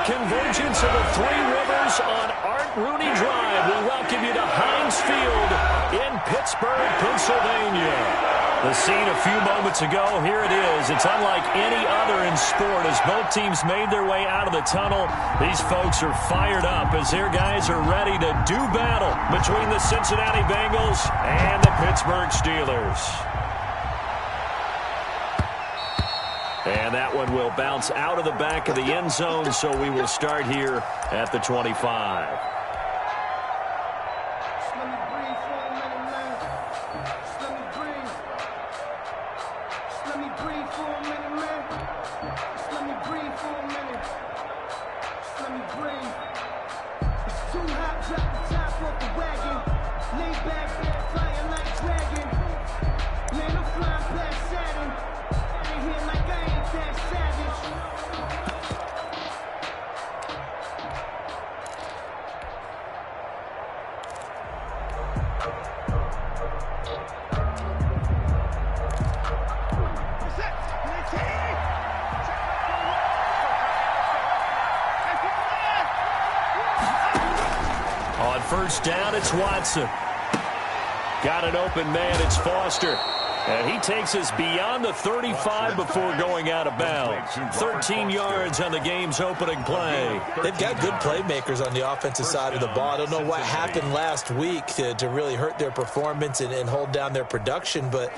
convergence of the Three Rivers on Art Rooney Drive. We welcome you to Heinz Field in Pittsburgh, Pennsylvania. The scene a few moments ago, here it is. It's unlike any other in sport as both teams made their way out of the tunnel. These folks are fired up as their guys are ready to do battle between the Cincinnati Bengals and the Pittsburgh Steelers. And that one will bounce out of the back of the end zone, so we will start here at the 25. First down, it's Watson. Got an open man, it's Foster. And he takes us beyond the 35 before going out of bounds. 13 yards on the game's opening play. They've got good playmakers on the offensive side of the ball. I don't know what happened last week to really hurt their performance and hold down their production, but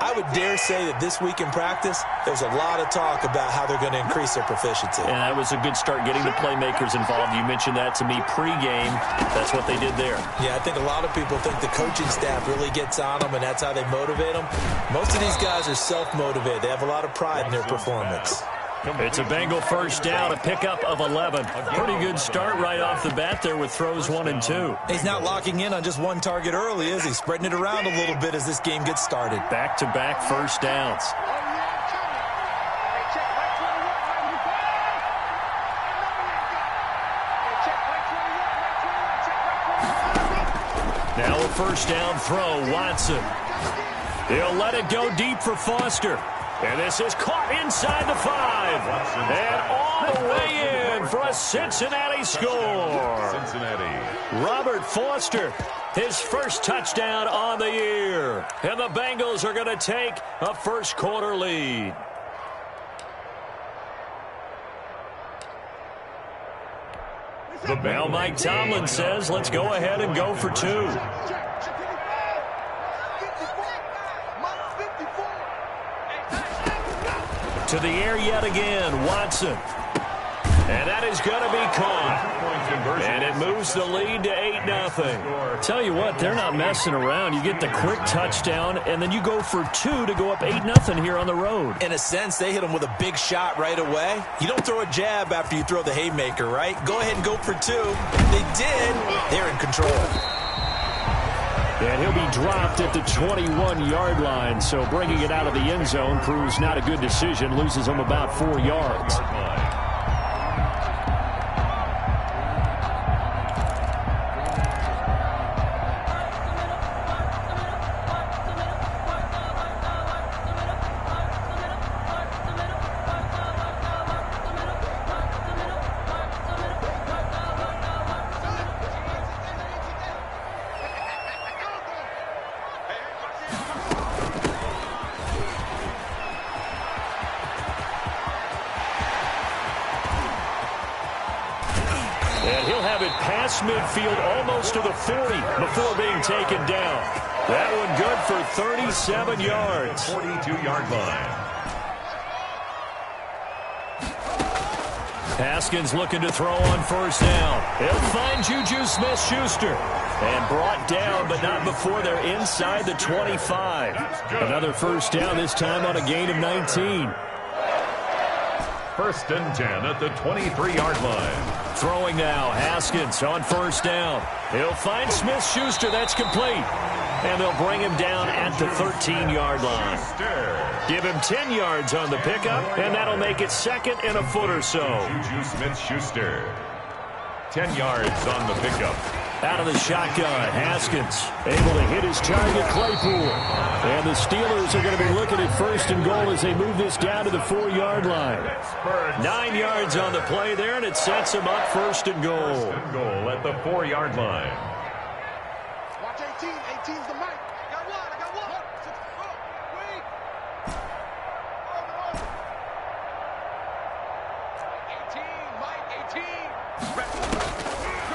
I would dare say that this week in practice, there's a lot of talk about how they're going to increase their proficiency. And that was a good start getting the playmakers involved. You mentioned that to me pregame. That's what they did there. Yeah, I think a lot of people think the coaching staff really gets on them, and that's how they motivate them. Most of these guys are self-motivated. They have a lot of pride in their performance. It's a Bengal first down, a pickup of 11. Pretty good start right off the bat there with throws 1 and 2. He's not locking in on just one target early, is he? Spreading it around a little bit as this game gets started. Back-to-back first downs. Now a first down throw, Watson. He'll let it go deep for Foster. And this is caught inside the 5. And all the way in for a Cincinnati score. Robert Foster, his first touchdown on the year. And the Bengals are going to take a first quarter lead. Now Mike Tomlin says, let's go ahead and go for 2. To the air yet again, Watson. And that is going to be caught. And it moves the lead to 8-0. Tell you what, they're not messing around. You get the quick touchdown, and then you go for 2 to go up 8-0 here on the road. In a sense, they hit them with a big shot right away. You don't throw a jab after you throw the haymaker, right? Go ahead and go for 2. They did. They're in control. And he'll be dropped at the 21-yard line, so bringing it out of the end zone proves not a good decision. Loses him about 4 yards. And he'll have it past midfield almost to the 40 before being taken down. That one good for 37 yards. 42-yard line. Haskins looking to throw on first down. He'll find Juju Smith-Schuster. And brought down, but not before they're inside the 25. Another first down, this time on a gain of 19. First and 10 at the 23-yard line. Throwing now, Haskins on first down. He'll find Smith-Schuster. That's complete. And they'll bring him down at the 13-yard line. Give him 10 yards on the pickup, and that'll make it second and a foot or so. Juju Smith-Schuster. 10 yards on the pickup. Out of the shotgun, Haskins able to hit his target, Claypool. And the Steelers are going to be looking at 1st and goal as they move this down to the 4-yard line. 9 yards on the play there, and it sets them up 1st and goal. 1st and goal at the 4-yard line. Watch 18. 18's the mic. I got one. I got one. Wait. 18, Mike. 18.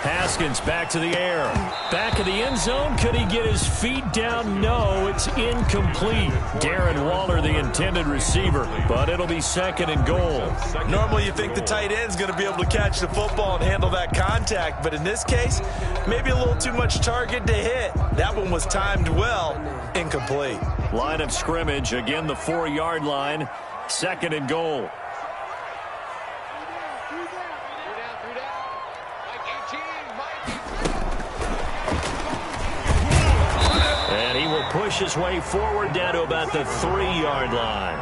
Haskins back to the air. Back of the end zone. Could he get his feet down? No, it's incomplete. Darren Waller, the intended receiver, but it'll be 2nd and goal. Normally you think the tight end's going to be able to catch the football and handle that contact, but in this case, maybe a little too much target to hit. That one was timed well. Incomplete. Line of scrimmage, again the 4-yard line. 2nd and goal. And he will push his way forward down to about the 3-yard line.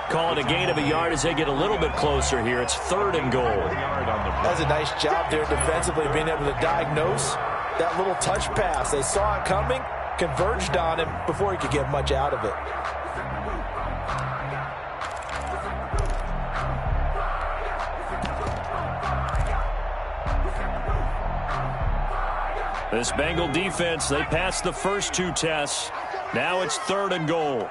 Call it a gain of a yard as they get a little bit closer here. It's 3rd and goal. That's a nice job there defensively, being able to diagnose that little touch pass. They saw it coming, converged on him before he could get much out of it. This Bengal defense, they passed the first 2 tests. Now it's 3rd and goal.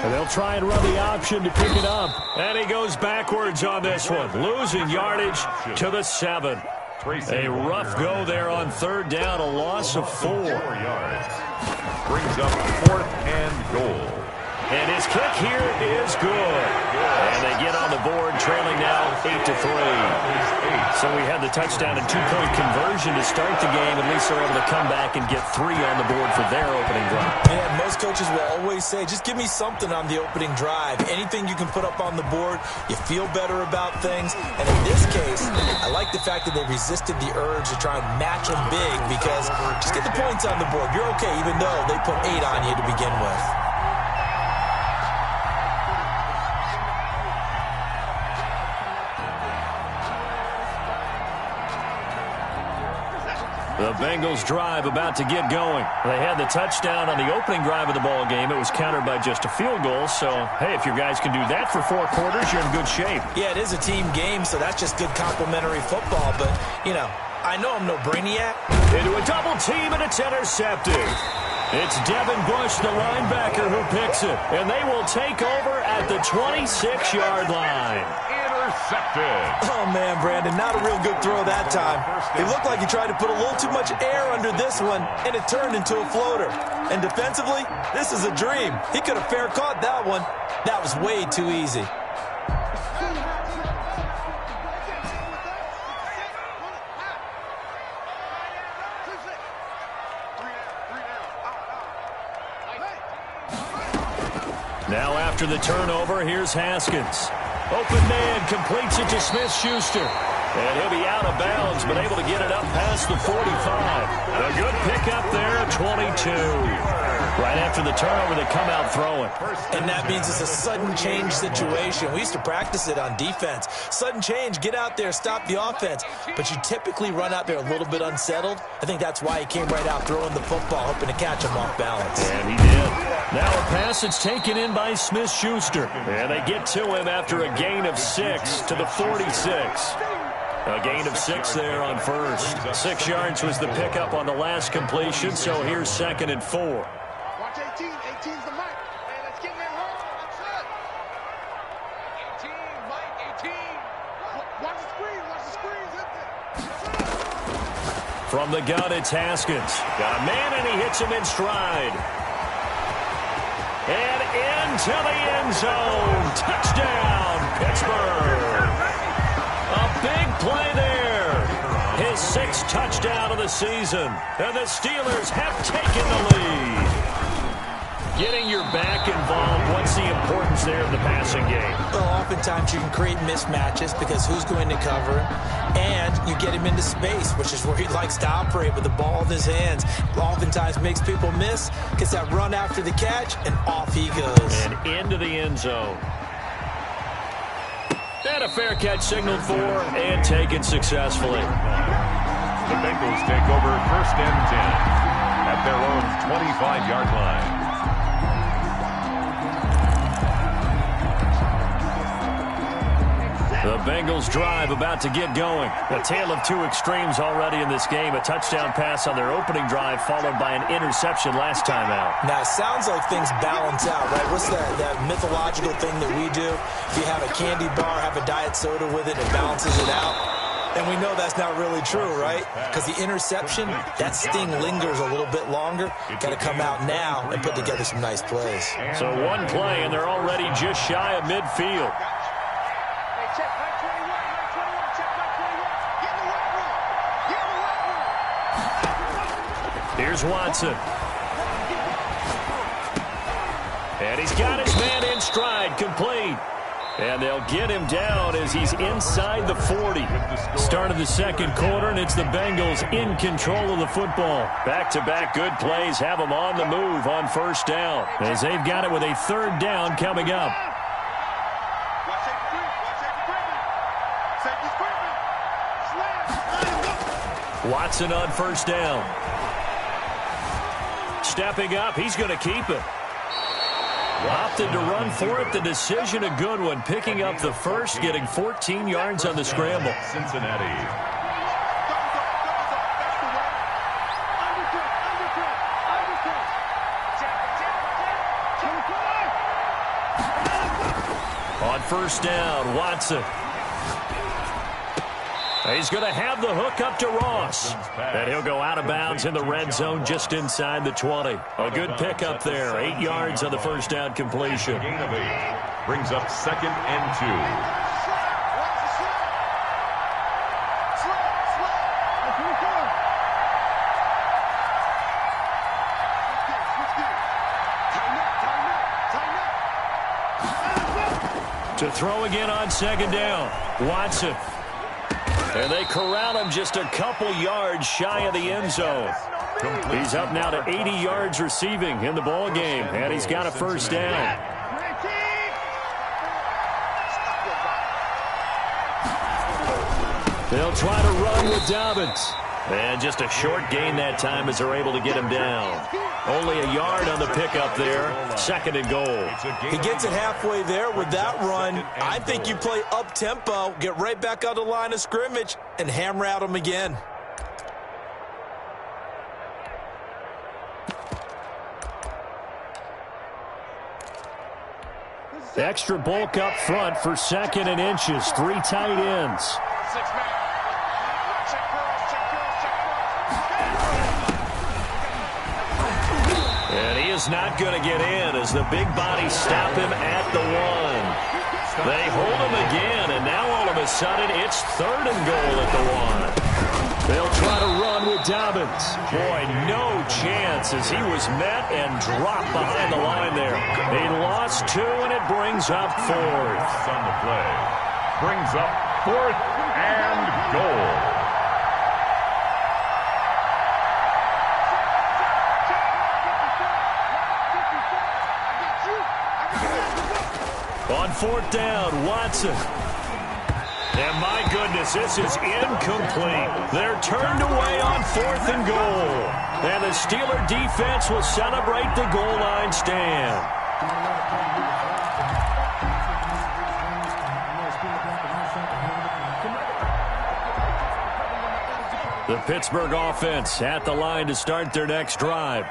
And they'll try and run the option to pick it up. And he goes backwards on this one, losing yardage to the 7. A rough go there on 3rd down, a loss of 4. 4 yards. Brings up 4th and goal. And his kick here is good. And they get on the board, trailing now 8-3. So we had the touchdown and 2-point conversion to start the game. At least they're able to come back and get 3 on the board for their opening drive. Yeah, most coaches will always say, just give me something on the opening drive. Anything you can put up on the board, you feel better about things. And in this case, I like the fact that they resisted the urge to try and match them big, because just get the points on the board. You're okay, even though they put 8 on you to begin with. The Bengals drive about to get going. They had the touchdown on the opening drive of the ball game. It was countered by just a field goal. So, hey, if your guys can do that for 4 quarters, you're in good shape. Yeah, it is a team game, so that's just good complimentary football. But, you know, I know I'm no brainiac. Into a double team, and it's intercepted. It's Devin Bush, the linebacker, who picks it. And they will take over at the 26-yard line. Intercepted. Oh, man, Brandon, not a real good throw that time. It looked like he tried to put a little too much air under this one, and it turned into a floater. And defensively, this is a dream. He could have fair caught that one. That was way too easy. Now after the turnover, here's Haskins. Open man completes it to Smith-Schuster. And he'll be out of bounds, but able to get it up past the 45. A good pickup there, 22. Right after the turnover, they come out throwing. And that means it's a sudden change situation. We used to practice it on defense. Sudden change, get out there, stop the offense. But you typically run out there a little bit unsettled. I think that's why he came right out throwing the football, hoping to catch him off balance. And he did. Now a pass that's taken in by Smith-Schuster. And they get to him after a gain of 6 to the 46. A gain of 6 there on first. 6 yards was the pickup on the last completion, so here's 2nd and 4. Watch 18. 18's the mic. Hey, let's get that home. That's it. 18, Mike, 18. Watch the screen. Watch the screen. From the gun, it's Haskins. Got a man, and he hits him in stride. And into the end zone. Touchdown, Pittsburgh. A big play there. His 6th touchdown of the season. And the Steelers have taken the lead. Getting your back involved, what's the importance there of the passing game? Well, oftentimes you can create mismatches because who's going to cover him? And you get him into space, which is where he likes to operate with the ball in his hands. Oftentimes makes people miss, gets that run after the catch, and off he goes. And into the end zone. And a fair catch signaled for and taken successfully. The Bengals take over 1st and 10 at their own 25-yard line. The Bengals drive about to get going. A tale of two extremes already in this game. A touchdown pass on their opening drive followed by an interception last time out. Now, it sounds like things balance out, right? What's that mythological thing that we do? If you have a candy bar, have a diet soda with it, it balances it out. And we know that's not really true, right? Because the interception, that sting lingers a little bit longer. Got to come out now and put together some nice plays. So one play, and they're already just shy of midfield. Here's Watson. And he's got his man in stride, complete. And they'll get him down as he's inside the 40. Start of the second quarter, and it's the Bengals in control of the football. Back-to-back good plays have them on the move on 1st down, as they've got it with a 3rd down coming up. Watson on 1st down. Stepping up, he's going to keep it. Opted to run for it. The decision a good one. Picking up the first, getting 14 yards on the scramble. Cincinnati. On 1st down, Watson. He's going to have the hook up to Ross. And he'll go out of bounds in the red zone just inside the 20. A good pickup there. 8 yards on the 1st down completion. Gain of 8. Brings up 2nd and 2. To throw again on 2nd down. Watson. And they corral him just a couple yards shy of the end zone. He's up now to 80 yards receiving in the ball game, and he's got a 1st down. They'll try to run with Dobbins. And just a short gain that time as they're able to get him down. Only a yard on the pickup there. 2nd and goal. He gets it halfway there with that run. I think you play up-tempo, get right back on the line of scrimmage, and hammer at him again. Extra bulk up front for 2nd and inches. 3 tight ends. Is not going to get in as the big bodies stop him at the 1. They hold him again, and now all of a sudden it's 3rd and goal at the 1. They'll try to run with Dobbins. Boy, no chance as he was met and dropped behind the line there. He lost 2, and it brings up 4th. On the play. Brings up 4th and goal. On 4th down, Watson. And my goodness, this is incomplete. They're turned away on 4th and goal. And the Steeler defense will celebrate the goal line stand. The Pittsburgh offense at the line to start their next drive.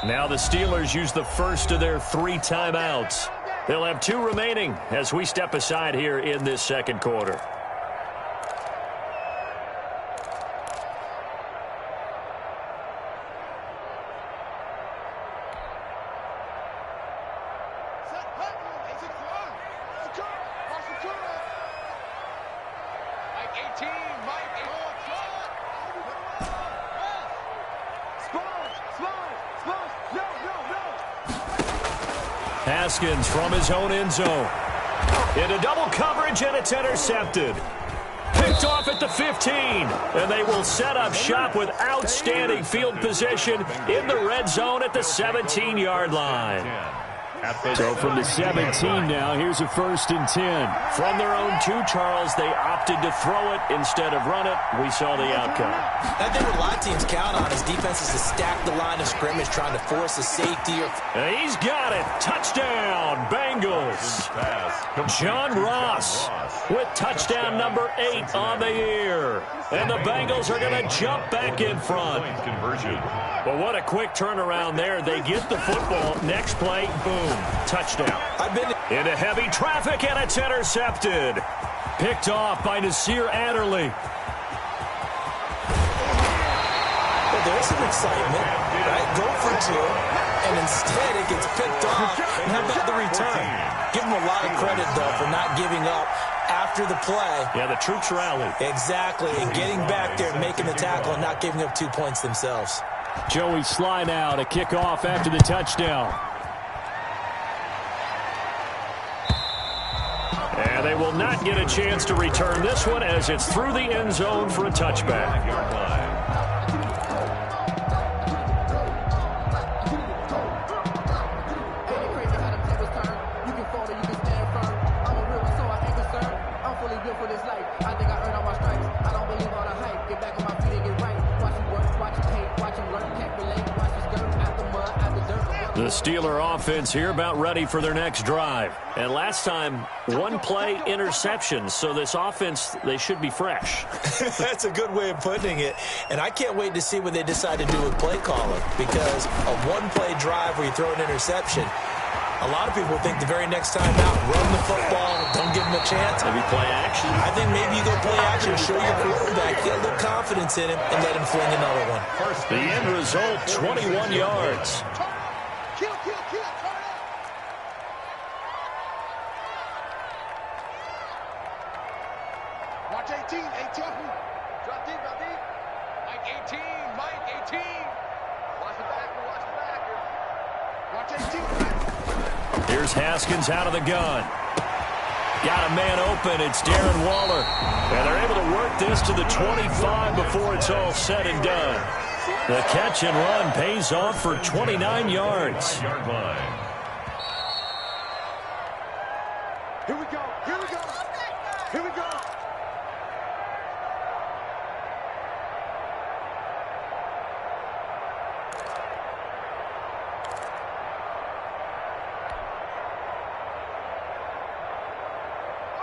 Now the Steelers use the first of their 3 timeouts. They'll have 2 remaining as we step aside here in this second quarter. Haskins from his own end zone. Into double coverage, and it's intercepted. Picked Picked off at the 15. And they will set up shop with outstanding field position in the red zone at the 17-yard line. So from the 17 now, here's a 1st and 10. From their own 2, Charles, they opted to throw it instead of run it. We saw the outcome. I think what a lot of teams count on is defenses to stack the line of scrimmage, trying to force a safety. And he's got it. Touchdown, Bengals. John Ross with touchdown number 8 on the year. And the Bengals are going to jump back in front. But what a quick turnaround there. They get the football. Next play, boom. Touchdown. Into heavy traffic, and it's intercepted. Picked off by Nasir Adderley. Well, there's some excitement, right? Go for 2, and instead it gets picked off. And how about the return? Give them a lot of credit, though, for not giving up after the play. Yeah, the troops rallied. Exactly, and getting back there, making the tackle, and not giving up 2 points themselves. Joey Sly now to kick off after the touchdown. And they will not get a chance to return this one as it's through the end zone for a touchback. The Steeler offense here about ready for their next drive. And last time, 1-play interceptions. So this offense, they should be fresh. That's a good way of putting it. And I can't wait to see what they decide to do with play calling. Because a 1-play drive where you throw an interception, a lot of people think the very next time out, run the football, don't give them a chance. Maybe play action. I think maybe you go play action, show your quarterback, get a little confidence in him, and let him fling another one. The end result, 21 yards. Watch 18, 18. Drop deep, drop deep. Mike 18, Mike 18. Watch the backer, watch the backer. Watch 18. Here's Haskins out of the gun. Got a man open. It's Darren Waller. And they're able to work this to the 25 before it's all said and done. The catch and run pays off for 29 yards. Here we go, here we go, here we go.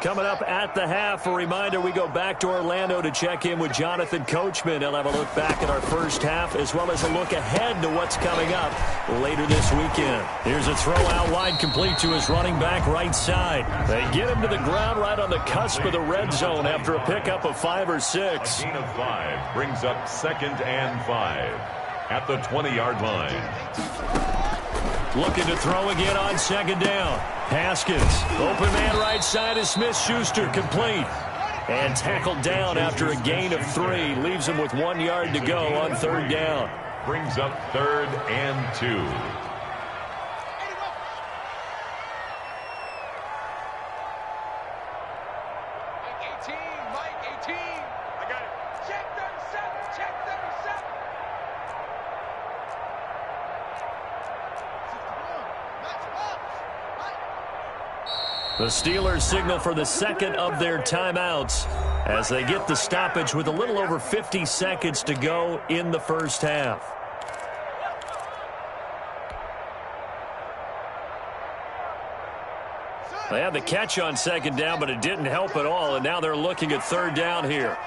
Coming up at the half, a reminder, we go back to Orlando to check in with Jonathan Coachman. He'll have a look back at our first half as well as a look ahead to what's coming up later this weekend. Here's a throw out wide, complete to his running back right side. They get him to the ground right on the cusp of the red zone after a pickup of 5 or 6. A gain of 5 brings up 2nd and 5 at the 20-yard line. Looking to throw again on 2nd down. Haskins, open man right side is Smith-Schuster, complete. And tackled down after a gain of 3. Leaves him with 1 yard to go on 3rd down. Brings up 3rd and 2. Mike 18, Mike 18. I got it. Check 37, check 37. The Steelers signal for the 2nd of their timeouts as they get the stoppage with a little over 50 seconds to go in the first half. They had the catch on 2nd down, but it didn't help at all, and now they're looking at 3rd down here.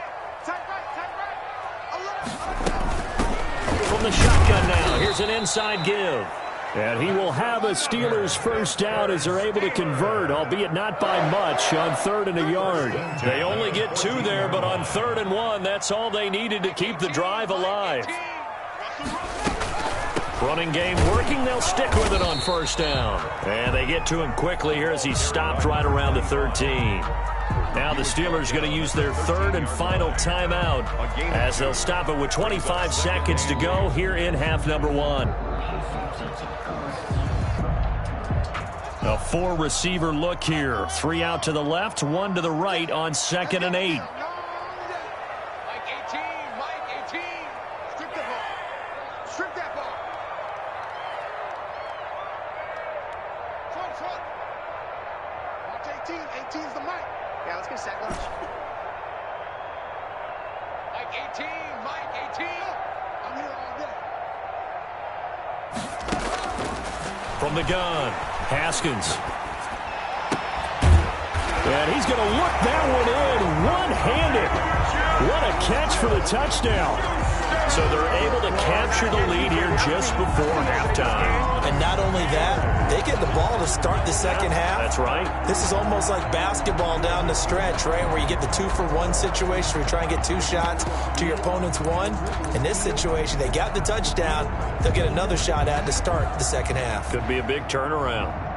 From the shotgun now, here's an inside give. And he will have a Steelers first down as they're able to convert, albeit not by much, on 3rd and a yard. They only get 2 there, but on 3rd and 1, that's all they needed to keep the drive alive. Running game working, they'll stick with it on 1st down. And they get to him quickly here as he stopped right around the 13. Now the Steelers going to use their 3rd and final timeout as they'll stop it with 25 seconds to go here in half number 1. A 4-receiver look here. 3 out to the left, 1 to the right on 2nd and 8. 18's the mic. Yeah, let's get a sack lunch. Mike 18, Mike 18. I'm here all day. From the gun, Haskins. And he's going to look that one in one-handed. What a catch for the touchdown. So they're able to capture the lead here just before halftime. And not only that, they get the ball to start the second half. That's right. This is almost like basketball down the stretch, right, where you get the 2-for-1 situation where you try and get 2 shots to your opponent's 1. In this situation, they got the touchdown. They'll get another shot at to start the second half. Could be a big turnaround.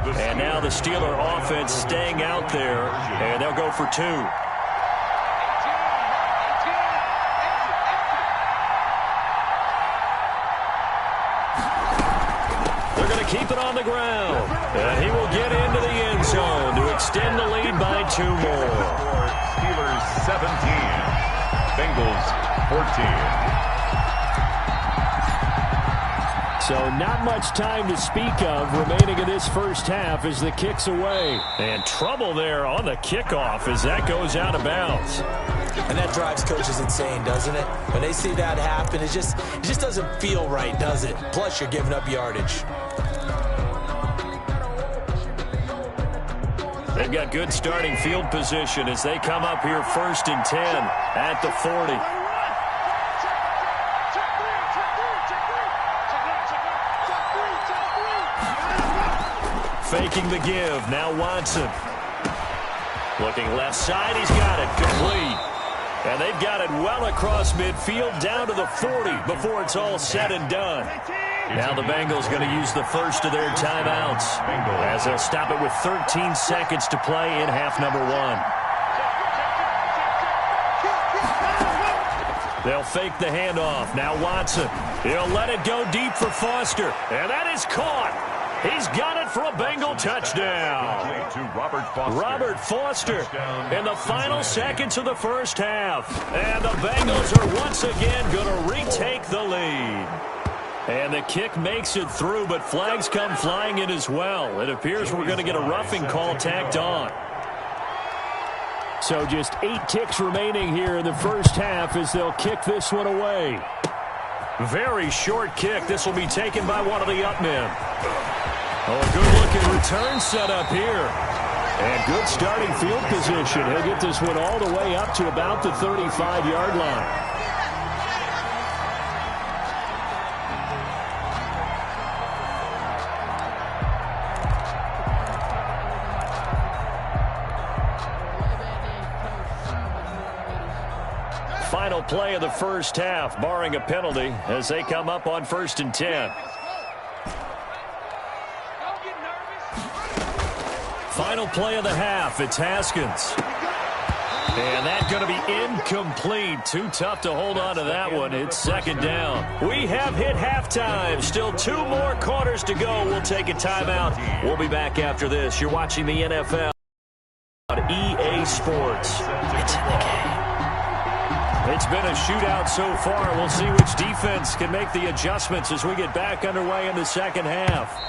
And now the Steeler offense staying out there, and they'll go for 2. They're going to keep it on the ground, and he will get into the end zone to extend the lead by 2 more. Steelers 17, Bengals 14. So not much time to speak of remaining in this first half as the kick's away. And trouble there on the kickoff as that goes out of bounds. And that drives coaches insane, doesn't it? When they see that happen, it just doesn't feel right, does it? Plus, you're giving up yardage. They've got good starting field position as they come up here 1st and 10 at the 40. Faking the give. Now Watson. Looking left side. He's got it. Complete. And they've got it well across midfield down to the 40 before it's all said and done. Now the Bengals going to use the first of their timeouts as they'll stop it with 13 seconds to play in half number 1. They'll fake the handoff. Now Watson. He'll let it go deep for Foster. And that is caught. He's got it for a Bengal touchdown. Robert Foster in the final seconds of the first half. And the Bengals are once again going to retake the lead. And the kick makes it through, but flags come flying in as well. It appears we're going to get a roughing call tacked on. So just 8 ticks remaining here in the first half as they'll kick this one away. Very short kick. This will be taken by one of the up men. Oh, a good-looking return set up here. And good starting field position. He'll get this one all the way up to about the 35-yard line. Final play of the first half, barring a penalty, as they come up on 1st and 10. Final play of the half, it's Haskins. And that's going to be incomplete. Too tough to hold on to that one. It's 2nd down. We have hit halftime. Still 2 more quarters to go. We'll take a timeout. We'll be back after this. You're watching the NFL on EA Sports. It's in the game. It's been a shootout so far. We'll see which defense can make the adjustments as we get back underway in the second half.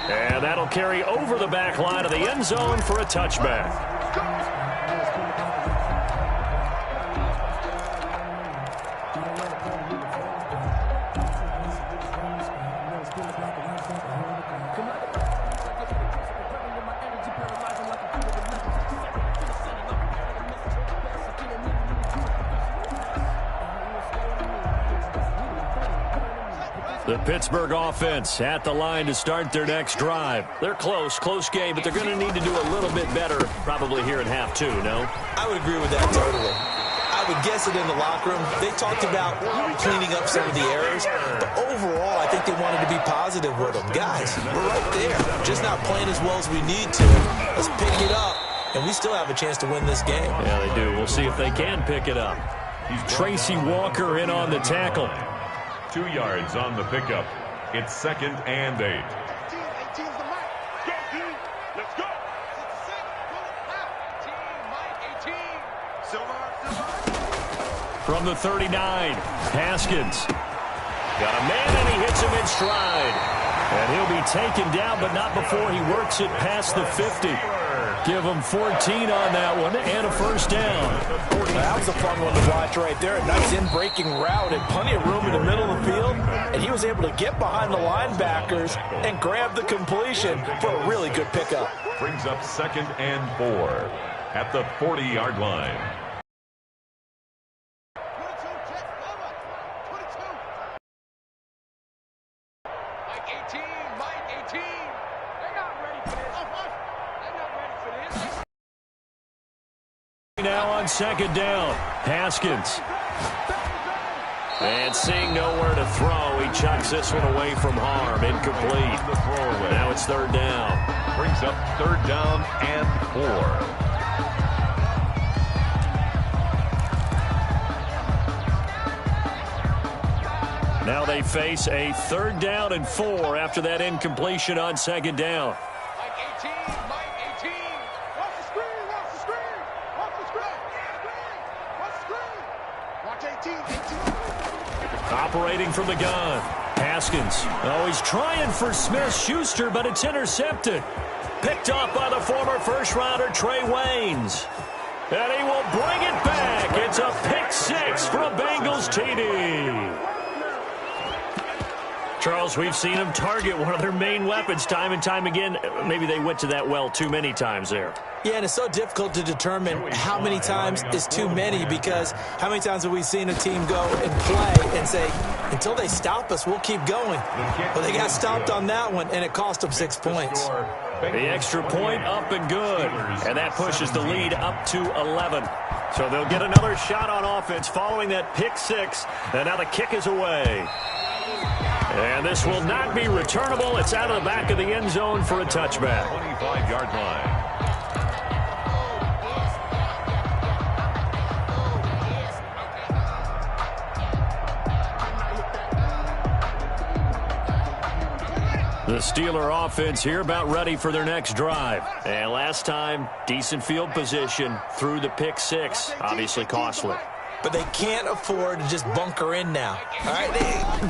And that'll carry over the back line of the end zone for a touchback. The Pittsburgh offense at the line to start their next drive. They're close game, but they're going to need to do a little bit better probably here in half 2, no? I would agree with that totally. I would guess it in the locker room. They talked about cleaning up some of the errors, but overall, I think they wanted to be positive with them. Guys, we're right there. Just not playing as well as we need to. Let's pick it up, and we still have a chance to win this game. Yeah, they do. We'll see if they can pick it up. Tracy Walker in on the tackle. 2 yards on the pickup. It's 2nd and 8. 18's the mic. Let's go. Mike 18. Silver. From the 39, Haskins. Got a man, and he hits him in stride. And he'll be taken down, but not before he works it past the 50. Give him 14 on that one and a first down. That was a fun one to watch right there. A nice in-breaking route and plenty of room in the middle of the field. And he was able to get behind the linebackers and grab the completion for a really good pickup. Brings up 2nd and 4 at the 40-yard line. Now on 2nd down, Haskins. And seeing nowhere to throw, he chucks this one away from harm. Incomplete. Now it's 3rd down. Brings up 3rd down and 4. Now they face a 3rd down and 4 after that incompletion on 2nd down. Operating from the gun, Haskins. Oh, he's trying for Smith-Schuster, but it's intercepted. Picked off by the former first-rounder Trey Waynes. And he will bring it back. It's a pick 6 for a Bengals TD. Charles, we've seen them target one of their main weapons time and time again. Maybe they went to that well too many times there. Yeah, and it's so difficult to determine how many times is too many, because how many times have we seen a team go and play and say, until they stop us, we'll keep going. But they got stopped on that one, and it cost them 6 points. The extra point up and good. And that pushes the lead up to 11. So they'll get another shot on offense following that pick 6. And now the kick is away. And this will not be returnable. It's out of the back of the end zone for a touchback. 25-yard line. The Steeler offense here about ready for their next drive. And last time, decent field position through the pick 6. Obviously costly. But they can't afford to just bunker in now. All right,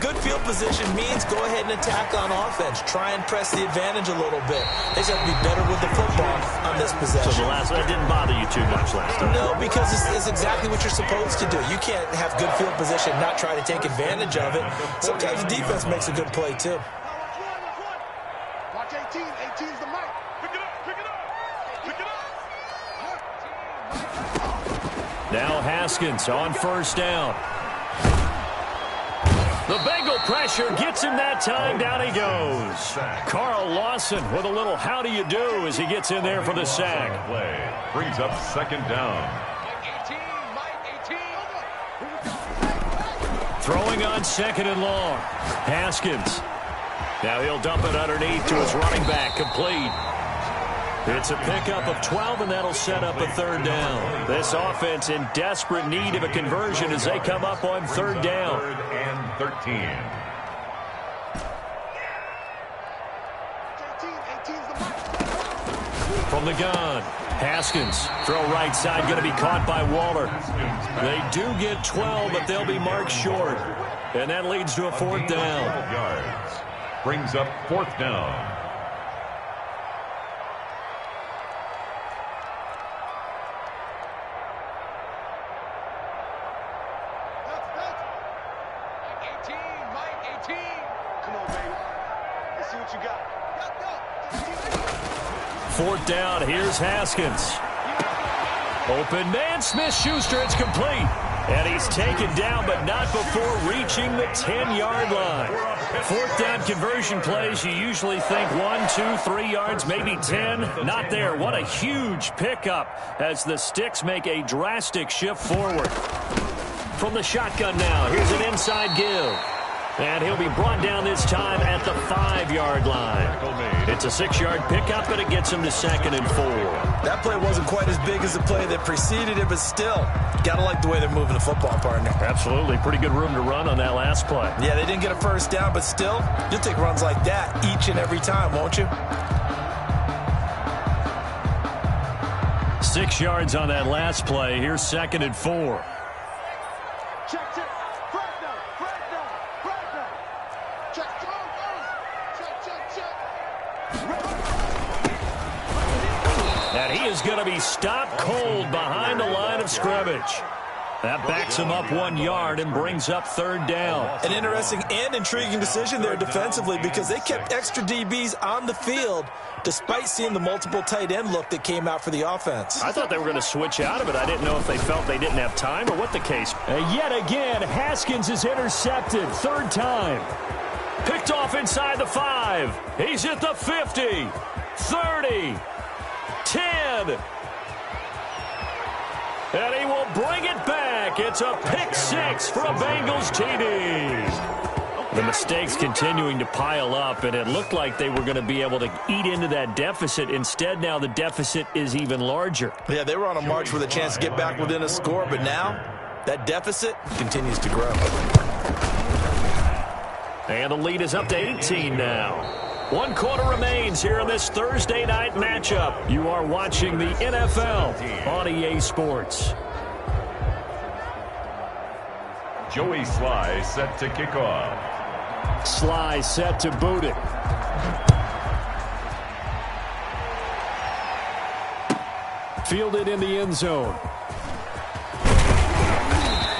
good field position means go ahead and attack on offense. Try and press the advantage a little bit. They just have to be better with the football on this possession. So that didn't bother you too much last time? No, because it's exactly what you're supposed to do. You can't have good field position, not try to take advantage of it. Sometimes the defense makes a good play, too. Watch 18. 18's the mic. Pick it up. Pick it up. Pick it up. Now Haskins on 1st down. The Bengal pressure gets him that time. Down he goes. Carl Lawson with a little how do you do as he gets in there for the sack. Play brings up 2nd down. Throwing on 2nd and long. Haskins. Now he'll dump it underneath to his running back. Complete. It's a pickup of 12, and that'll set up a 3rd down. This offense in desperate need of a conversion as they come up on 3rd down. 3rd and 13. From the gun, Haskins. Throw right side, going to be caught by Waller. They do get 12, but they'll be marked short. And that leads to a 4th down. Yards. Brings up 4th down. Fourth down, here's Haskins. Open man, Smith-Schuster, it's complete. And he's taken down, but not before reaching the 10-yard line. 4th down conversion plays, you usually think 1, 2, 3 yards, maybe 10. Not there. What a huge pickup as the Sticks make a drastic shift forward. From the shotgun now, here's an inside give. And he'll be brought down this time at the 5-yard line. It's a 6-yard pickup, but it gets him to 2nd and 4. That play wasn't quite as big as the play that preceded it, but still, got to like the way they're moving the football, partner. Absolutely. Pretty good room to run on that last play. Yeah, they didn't get a 1st down, but still, you'll take runs like that each and every time, won't you? 6 yards on that last play. Here's 2nd and 4. Check. is going to be stopped cold behind the line of scrimmage. That backs him up 1 yard and brings up third down. An interesting and intriguing decision there defensively because they kept extra DBs on the field despite seeing the multiple tight end look that came out for the offense. I thought they were going to switch out of it. I didn't know if they felt they didn't have time or what the case. Yet again, Haskins is intercepted. Third time. Picked off inside the 5. He's at the 50, 30, 10. And he will bring it back. It's a pick 6 for a Bengals TD. The mistakes continuing to pile up, and it looked like they were going to be able to eat into that deficit. Instead, now the deficit is even larger. Yeah, they were on a march with a chance to get back within a score, but now that deficit continues to grow. And the lead is up to 18 now. 1 quarter remains here in this Thursday night matchup. You are watching the NFL on EA Sports. Joey Sly set to kick off. Sly set to boot it. Fielded in the end zone.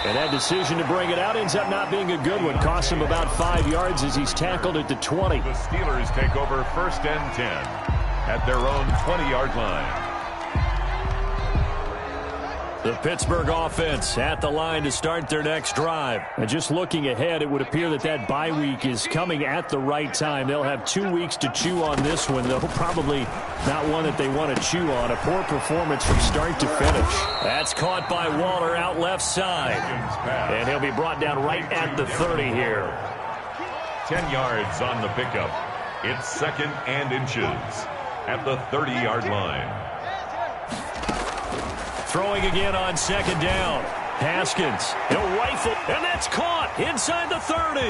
And that decision to bring it out ends up not being a good one. Cost him about 5 yards as he's tackled at the 20. The Steelers take over 1st and 10 at their own 20-yard line. The Pittsburgh offense at the line to start their next drive. And just looking ahead, it would appear that that bye week is coming at the right time. They'll have 2 weeks to chew on this one, though probably not one that they want to chew on. A poor performance from start to finish. That's caught by Waller out left side. And he'll be brought down right at the 30 here. 10 yards on the pickup. It's 2nd and inches at the 30-yard line. Throwing again on 2nd down. Haskins, he'll rifle, and that's caught inside the 30.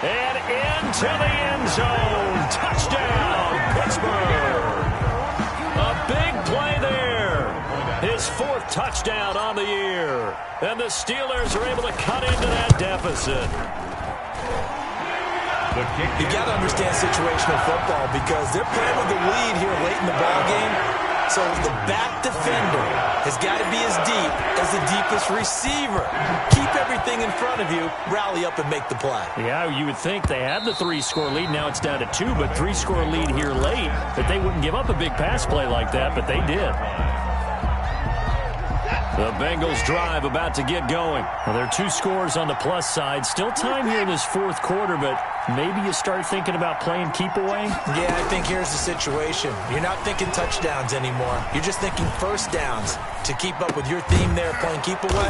And into the end zone. Touchdown, Pittsburgh. A big play there. His 4th touchdown on the year. And the Steelers are able to cut into that deficit. You got to understand situational football because they're playing with the lead here late in the ball game. So the back defender has got to be as deep as the deepest receiver. Keep everything in front of you, rally up and make the play. Yeah, you would think they had the 3-score lead. Now it's down to 2, but 3-score lead here late. That they wouldn't give up a big pass play like that, but they did. The Bengals drive about to get going. Well, there are 2 scores on the plus side. Still time here in this 4th quarter, but maybe you start thinking about playing keep away? Yeah, I think here's the situation. You're not thinking touchdowns anymore. You're just thinking first downs. To keep up with your theme there, playing keep away,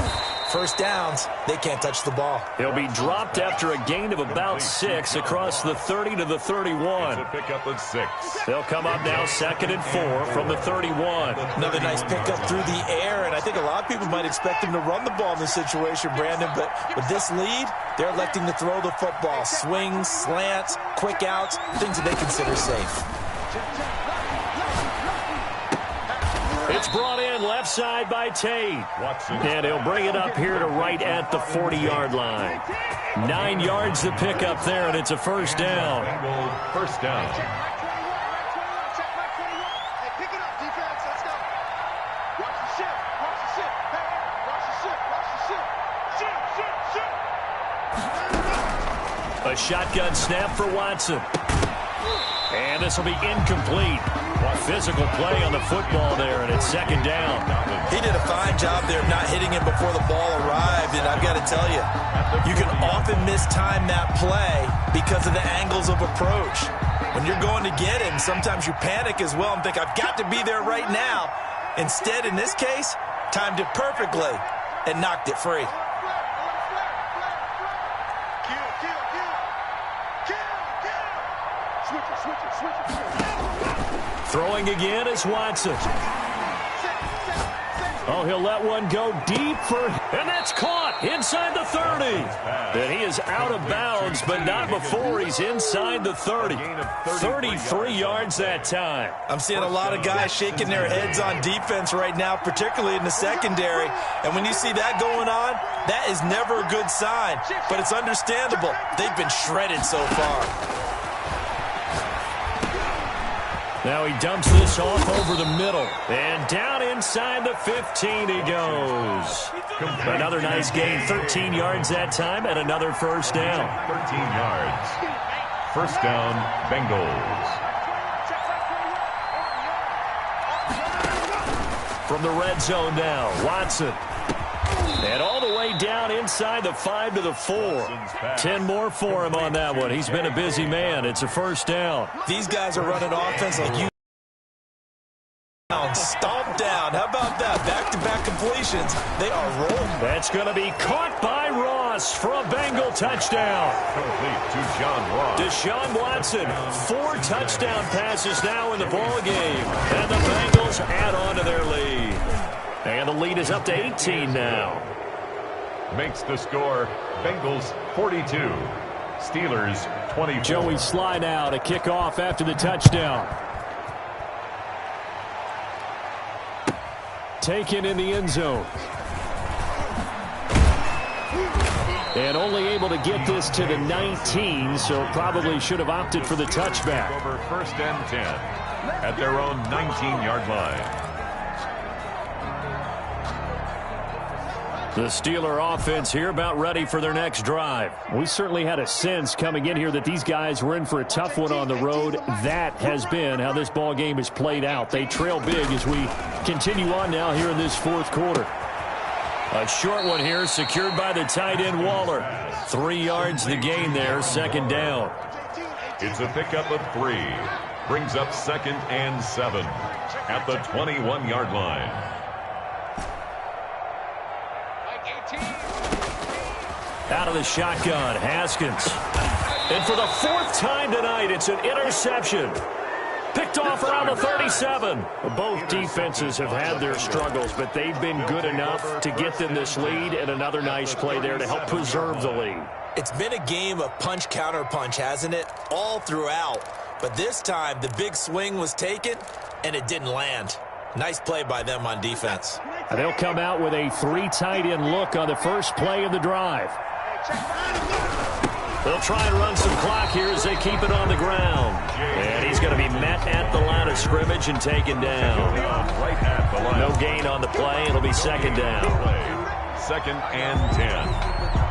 first downs, they can't touch the ball. He'll be dropped after a gain of about 6 across the 30 to the 31. It's a pickup of 6. They'll come up now 2nd and 4 from the 31. Another nice pickup through the air, and I think a lot of people might expect him to run the ball in this situation, Brandon, but with this lead, they're electing to throw the football. Swings, slants, quick outs, things that they consider safe. It's brought in left side by Tate. And he'll bring it up here to right at the 40-yard line. 9 yards to pick up there, and it's a first down. First down. A shotgun snap for Watson. And this will be incomplete. Physical play on the football there, and it's 2nd down. He did a fine job there of not hitting him before the ball arrived, and I've got to tell you, you can often mistime that play because of the angles of approach. When you're going to get him, sometimes you panic as well and think, I've got to be there right now. Instead, in this case, timed it perfectly and knocked it free. Throwing again is Watson. Oh, he'll let one go deep and that's caught inside the 30. And he is out of bounds, but not before he's inside the 30. 33 yards that time. I'm seeing a lot of guys shaking their heads on defense right now, particularly in the secondary. And when you see that going on, that is never a good sign. But it's understandable. They've been shredded so far. Now he dumps this off over the middle. And down inside the 15 he goes. Another nice gain, 13 yards that time, and another first down. 13 yards. First down, Bengals. From the red zone now, Watson. And all the way down inside the 5 to the 4. 10 more for him on that one. He's been a busy man. It's a first down. These guys are running offense like you. Stomp down. How about that? Back-to-back completions. They are rolling. That's going to be caught by Ross for a Bengal touchdown. Complete to John Ross. Deshaun Watson, 4 touchdown passes now in the ball game. And the Bengals add on to their lead. And the lead is up to 18 now. Makes the score Bengals 42. Steelers 24. Joey Sly now to kick off after the touchdown. Taken in the end zone. And only able to get this to the 19, so probably should have opted for the touchback. Over first and 10 at their own 19-yard line. The Steeler offense here about ready for their next drive. We certainly had a sense coming in here that these guys were in for a tough one on the road. That has been how this ball game is played out. They trail big as we continue on now here in this fourth quarter. A short one here secured by the tight end Waller. 3 yards the gain there, second down. It's a pickup of 3. Brings up second and 7 at the 21-yard line. Out of the shotgun, Haskins. And for the 4th time tonight, it's an interception. Picked off around the 37. Both defenses have had their struggles, but they've been good enough to get them this lead, and another nice play there to help preserve the lead. It's been a game of punch-counter-punch, hasn't it? All throughout. But this time, the big swing was taken, and it didn't land. Nice play by them on defense. And they'll come out with a 3 tight end look on the first play of the drive. They'll try and run some clock here as they keep it on the ground. And he's going to be met at the line of scrimmage and taken down. Right at the line. No gain on the play. It'll be second down. Second and 10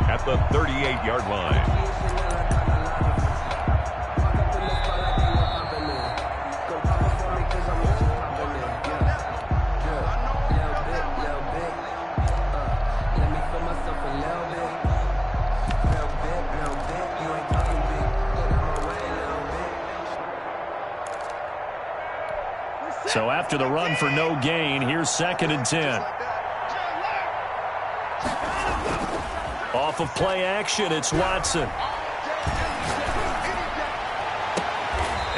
at the 38-yard line. So after the run for no gain, here's second and 10. Off of play action, it's Watson.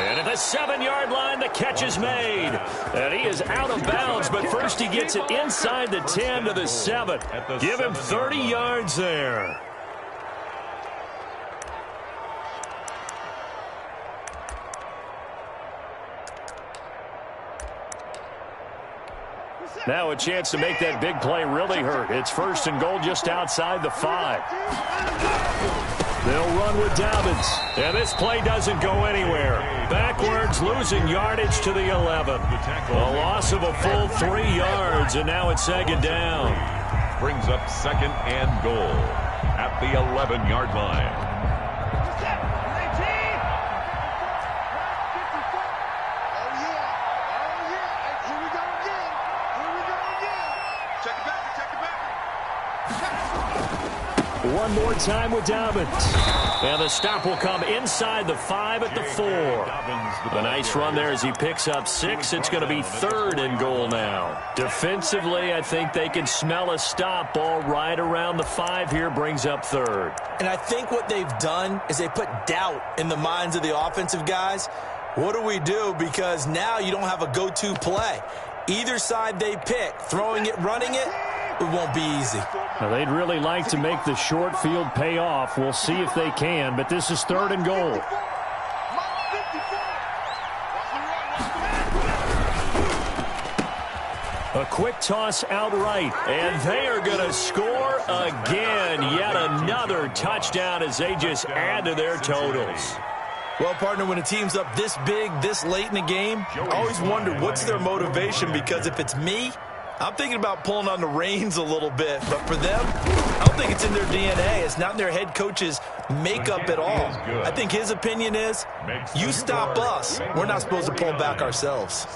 And at the 7-yard line, the catch is made. And he is out of bounds, but first he gets it inside the 10 to the 7. Give him 30 yards there. Now a chance to make that big play really hurt. It's first and goal just outside the 5. They'll run with Dobbins. And this play doesn't go anywhere. Backwards, losing yardage to the 11. A loss of a full 3 yards, and now it's second down. Brings up second and goal at the 11-yard line. One more time with Dobbins. And the stop will come inside the 5 at the 4. A nice run there as he picks up 6. It's going to be third and goal now. Defensively, I think they can smell a stop ball right around the 5 here. Brings up third. And I think what they've done is they put doubt in the minds of the offensive guys. What do we do? Because now you don't have a go-to play. Either side they pick, throwing it, running it, it won't be easy. Now, they'd really like to make the short field pay off. We'll see if they can, but this is third and goal. A quick toss outright, and they are going to score again. Yet another touchdown as they just add to their totals. Well, partner, when a team's up this big, this late in the game, I always wonder what's their motivation, because if it's me, I'm thinking about pulling on the reins a little bit. But for them, I don't think it's in their DNA. It's not in their head coach's makeup at all. I think his opinion is, you stop us, we're not supposed to pull back ourselves.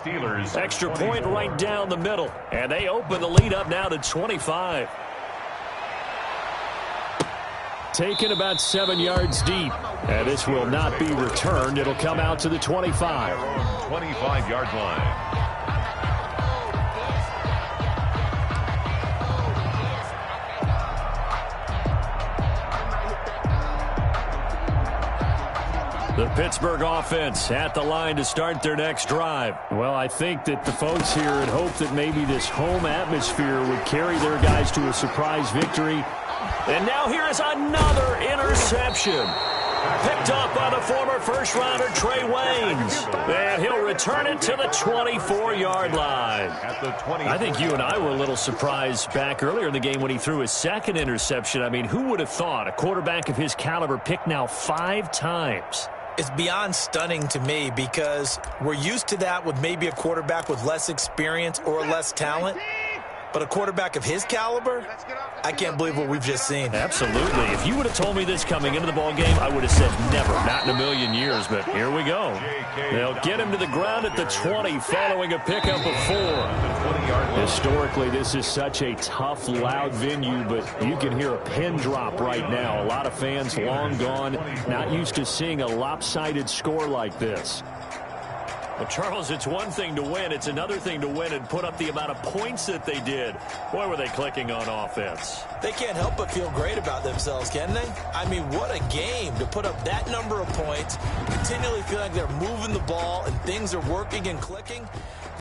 Extra point right down the middle, and they open the lead up now to 25. Taken about 7 yards deep, and this will not be returned. It'll come out to the 25. 25-yard line. The Pittsburgh offense at the line to start their next drive. Well, I think that the folks here had hoped that maybe this home atmosphere would carry their guys to a surprise victory. And now here is another interception. Picked up by the former first-rounder Trey Waynes. And he'll return it to the 24-yard line. I think you and I were a little surprised back earlier in the game when he threw his second interception. I mean, who would have thought a quarterback of his caliber picked now 5 times? It's beyond stunning to me, because we're used to that with maybe a quarterback with less experience or less talent. But a quarterback of his caliber, I can't believe what we've just seen. Absolutely. If you would have told me this coming into the ball game, I would have said never, not in a million years. But here we go. They'll get him to the ground at the 20 following a pickup of 4. Historically, this is such a tough, loud venue, but you can hear a pin drop right now. A lot of fans long gone, not used to seeing a lopsided score like this. Well, Charles, it's one thing to win. It's another thing to win and put up the amount of points that they did. Boy, were they clicking on offense. They can't help but feel great about themselves, can they? I mean, what a game to put up that number of points, continually feel like they're moving the ball and things are working and clicking.